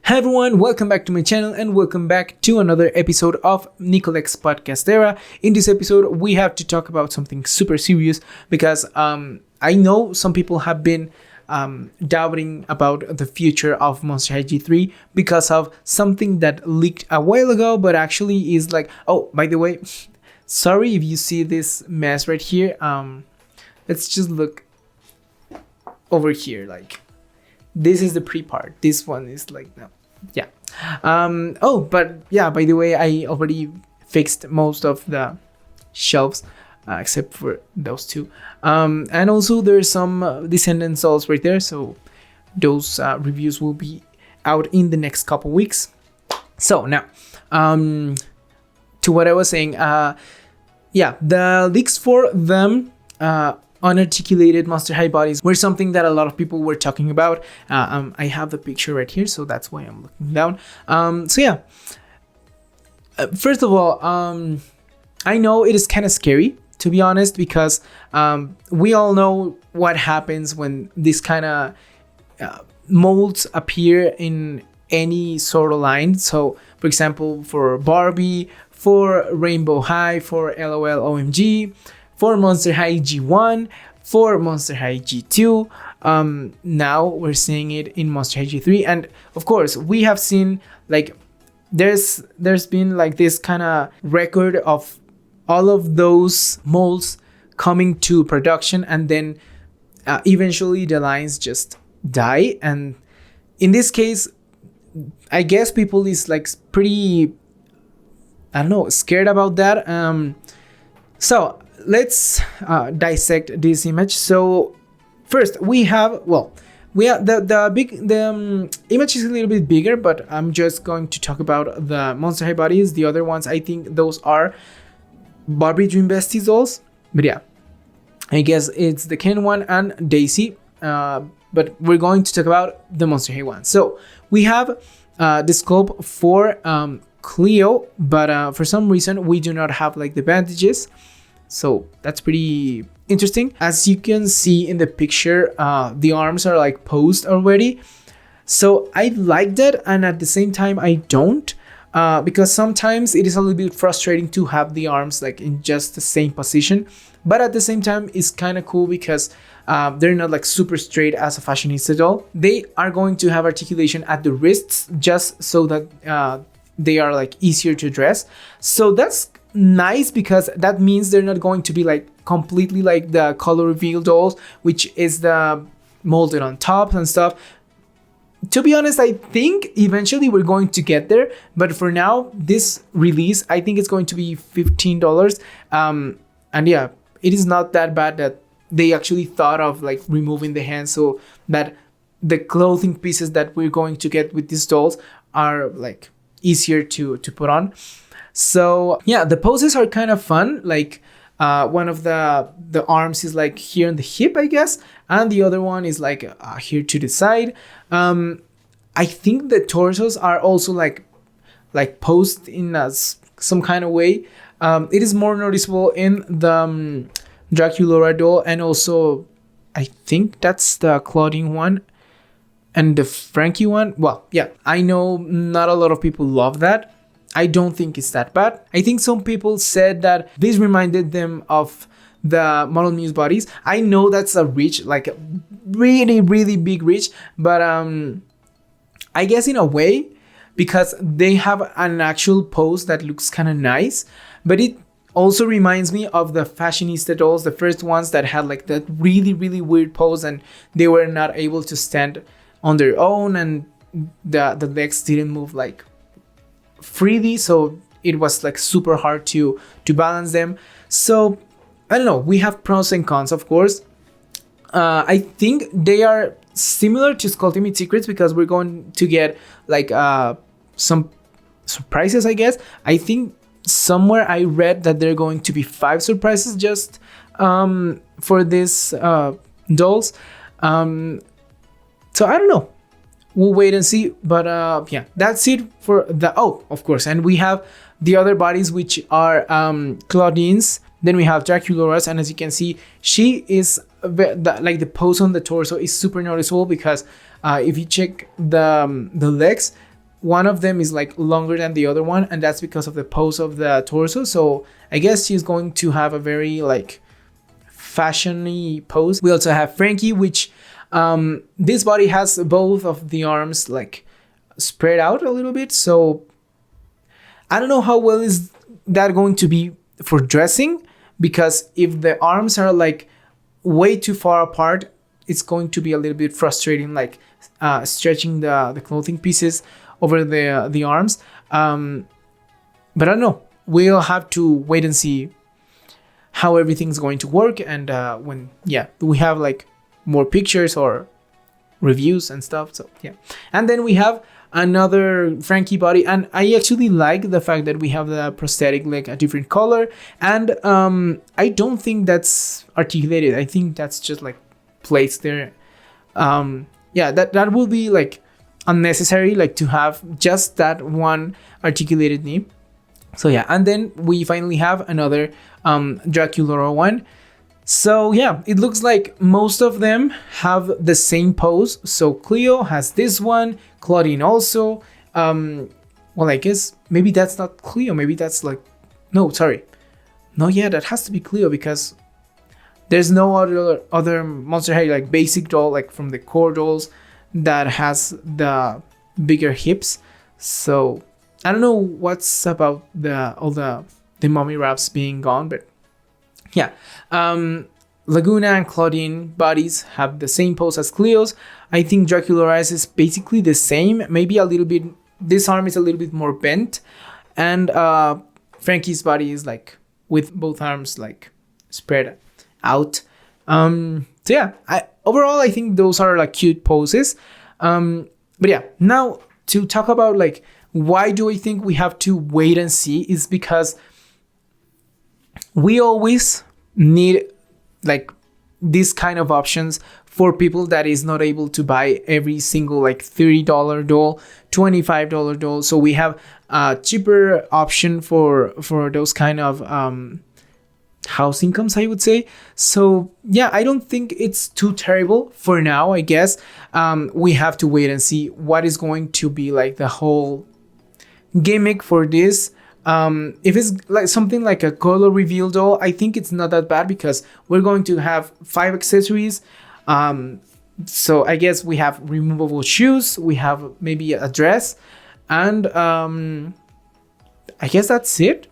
Hi everyone, welcome back to my channel and welcome back to another episode of NICOLLECT'S PODCAST ERA. In this episode, we have to talk about something super serious because I know some people have been doubting about the future of Monster High G3 because of something that leaked a while ago, but actually is like, oh, by the way, sorry if you see this mess right here. Let's just look over here, like. This is the pre-part. This one is like, no. Yeah. But yeah, by the way, I already fixed most of the shelves, except for those two. And also there's some Descendant Souls right there. So those reviews will be out in the next couple weeks. So now, to what I was saying, yeah, the leaks for them, unarticulated Monster High bodies were something that a lot of people were talking about. I have the picture right here, so that's why I'm looking down. So yeah, first of all, I know it is kind of scary, to be honest, because we all know what happens when this kind of molds appear in any sort of line. So for example, for Barbie, for Rainbow High, for LOL OMG, for Monster High G1, for Monster High G2. Now we're seeing it in Monster High G3, and of course we have seen like there's been like this kind of record of all of those molds coming to production, and then eventually the lines just die. And in this case, I guess people is like pretty, I don't know, scared about that. So let's dissect this image. So first we have the image is a little bit bigger, but I'm just going to talk about the Monster High bodies. The other ones, I think those are Barbie Dream Besties dolls. But yeah, I guess it's the Ken one and Daisy. But we're going to talk about the Monster High one. So we have the sculpt for Cleo, but for some reason we do not have like the bandages. So that's pretty interesting. As you can see in the picture, the arms are like posed already. So I like that, and at the same time I don't, because sometimes it is a little bit frustrating to have the arms like in just the same position. But at the same time, it's kind of cool because they're not like super straight as a fashionista doll. They are going to have articulation at the wrists just so that they are like easier to dress. So that's nice because that means they're not going to be like completely like the color reveal dolls, which is the molded on top and stuff. To be honest, I think eventually we're going to get there, but for now, this release, I think it's going to be $15. And yeah, it is not that bad that they actually thought of like removing the hands so that the clothing pieces that we're going to get with these dolls are like easier to put on. So yeah, the poses are kind of fun. Like one of the arms is like here on the hip, I guess, and the other one is like here to the side. I think the torsos are also like posed in some kind of way. It is more noticeable in the Draculaura doll, and also I think that's the Claudine one and the Frankie one. Well, yeah, I know not a lot of people love that. I don't think it's that bad. I think some people said that this reminded them of the Model Muse bodies. I know that's a reach, like a really, really big reach, but I guess in a way, because they have an actual pose that looks kind of nice, but it also reminds me of the fashionista dolls, the first ones that had like that really, really weird pose and they were not able to stand on their own, and the legs didn't move like freely, so it was like super hard to balance them. So I don't know, we have pros and cons, of course. I think they are similar to Skulltimate Secrets because we're going to get like some surprises, I guess. I think somewhere I read that there are going to be 5 surprises just for these dolls. So I don't know. We'll wait and see, but yeah, that's it for the, oh, of course, and we have the other bodies, which are Claudine's, then we have Draculaura's, and as you can see, she is, like the pose on the torso is super noticeable because if you check the legs, one of them is like longer than the other one, and that's because of the pose of the torso. So I guess she's going to have a very like fashion-y pose. We also have Frankie, which this body has both of the arms like spread out a little bit. So I don't know how well is that going to be for dressing, because if the arms are like way too far apart, it's going to be a little bit frustrating, like stretching the clothing pieces over the arms. But I don't know. We'll have to wait and see how everything's going to work, and when we have like more pictures or reviews and stuff. So yeah, and then we have another Frankie body, and I actually like the fact that we have the prosthetic like a different color, and I don't think that's articulated. I think that's just like placed there. That will be like unnecessary, like to have just that one articulated knee. So yeah, and then we finally have another Dracula one. So yeah, it looks like most of them have the same pose. So Cleo has this one, Claudine also. Well, I guess maybe that's not Cleo. Maybe that's like, no, sorry. No, yeah, that has to be Cleo, because there's no other Monster High like basic doll like from the core dolls that has the bigger hips. So I don't know what's about all the mummy wraps being gone, but yeah. Laguna and Claudine bodies have the same pose as Cleo's. I think Dracula Eyes is basically the same, maybe a little bit. This arm is a little bit more bent, and Frankie's body is like with both arms like spread out. So yeah, overall I think those are like cute poses. But yeah, now to talk about like why do I think we have to wait and see, is because we always need like this kind of options for people that is not able to buy every single like $30 doll, $25 doll. So we have a cheaper option for those kind of house incomes, I would say. So yeah, I don't think it's too terrible for now. I guess we have to wait and see what is going to be like the whole gimmick for this. If it's like something like a color reveal doll, I think it's not that bad, because we're going to have 5 accessories. So I guess we have removable shoes, we have maybe a dress, and I guess that's it.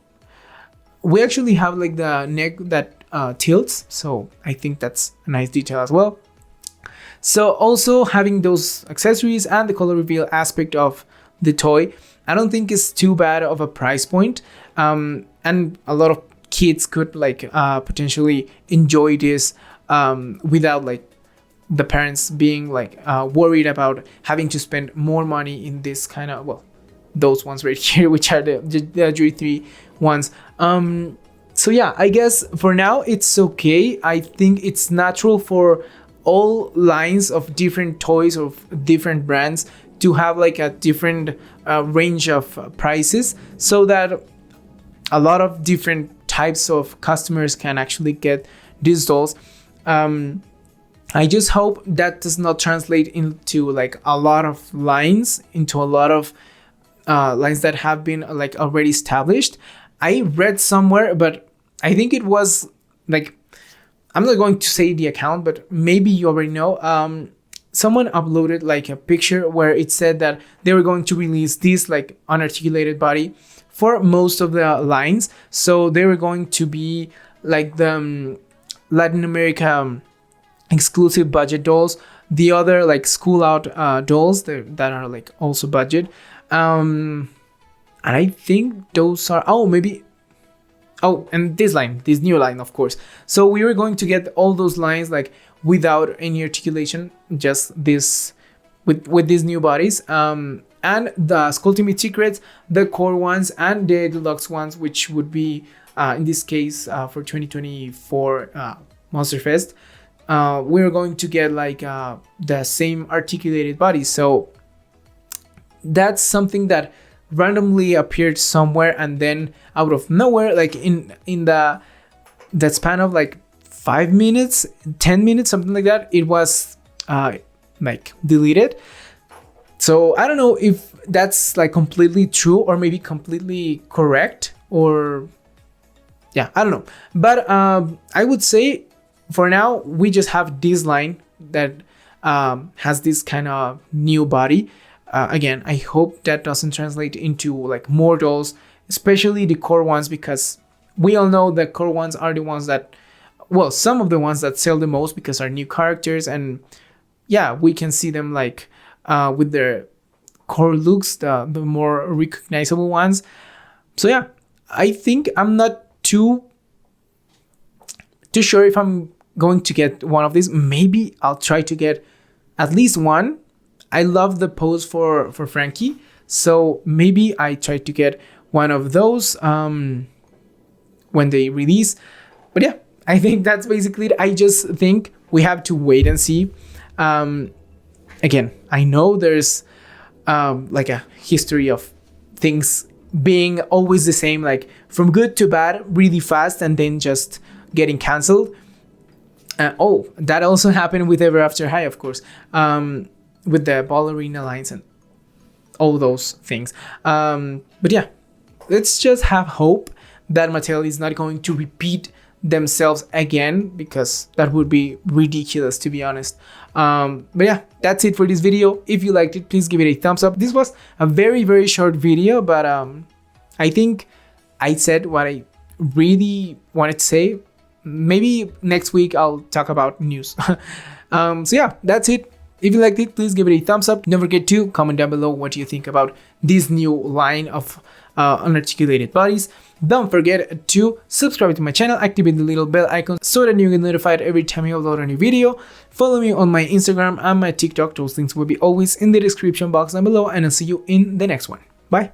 We actually have like the neck that tilts, so I think that's a nice detail as well. So also having those accessories and the color reveal aspect of the toy, I don't think it's too bad of a price point. And a lot of kids could like potentially enjoy this without like the parents being like worried about having to spend more money in this kind of, well, those ones right here, which are the Jury 3 ones. So yeah, I guess for now it's okay. I think it's natural for all lines of different toys of different brands to have like a different range of prices, so that a lot of different types of customers can actually get these dolls. I just hope that does not translate into like a lot of lines, into a lot of lines that have been like already established. I read somewhere, but I think it was like, I'm not going to say the account, but maybe you already know. Someone uploaded like a picture where it said that they were going to release this like unarticulated body for most of the lines. So they were going to be like the Latin America exclusive budget dolls, the other like school out dolls that are like also budget. And I think those are, and this new line, of course. So we were going to get all those lines like without any articulation, just this with these new bodies. And the Skulltimate Secrets, the core ones, and the deluxe ones, which would be in this case for 2024 Monster Fest, we're going to get like the same articulated bodies. So that's something that randomly appeared somewhere, and then out of nowhere, like in that span of like 5 minutes, 10 minutes, something like that, it was like deleted. So I don't know if that's like completely true or maybe completely correct, or yeah, I don't know. But I would say for now we just have this line that has this kind of new body. Again, I hope that doesn't translate into like more dolls, especially the core ones, because we all know the core ones are the ones that, well, some of the ones that sell the most because are new characters, and yeah, we can see them like with their core looks, the more recognizable ones. So yeah, I think I'm not too sure if I'm going to get one of these. Maybe I'll try to get at least one. I love the pose for Frankie, so maybe I try to get one of those when they release. But yeah, I think that's basically it. I just think we have to wait and see. Again, I know there's like a history of things being always the same, like from good to bad really fast and then just getting canceled. Oh, that also happened with Ever After High, of course, with the ballerina lines and all those things. But yeah, let's just have hope that Mattel is not going to repeat themselves again, because that would be ridiculous, to be honest. But yeah, that's it for this video. If you liked it, please give it a thumbs up. This was a very, very short video, but I think I said what I really wanted to say. Maybe next week I'll talk about news. So yeah, that's it. If you liked it, please give it a thumbs up. Don't forget to comment down below what you think about this new line of unarticulated bodies. Don't forget to subscribe to my channel, activate the little bell icon so that you get notified every time I upload a new video. Follow me on my Instagram and my TikTok. Those links will be always in the description box down below, and I'll see you in the next one. Bye.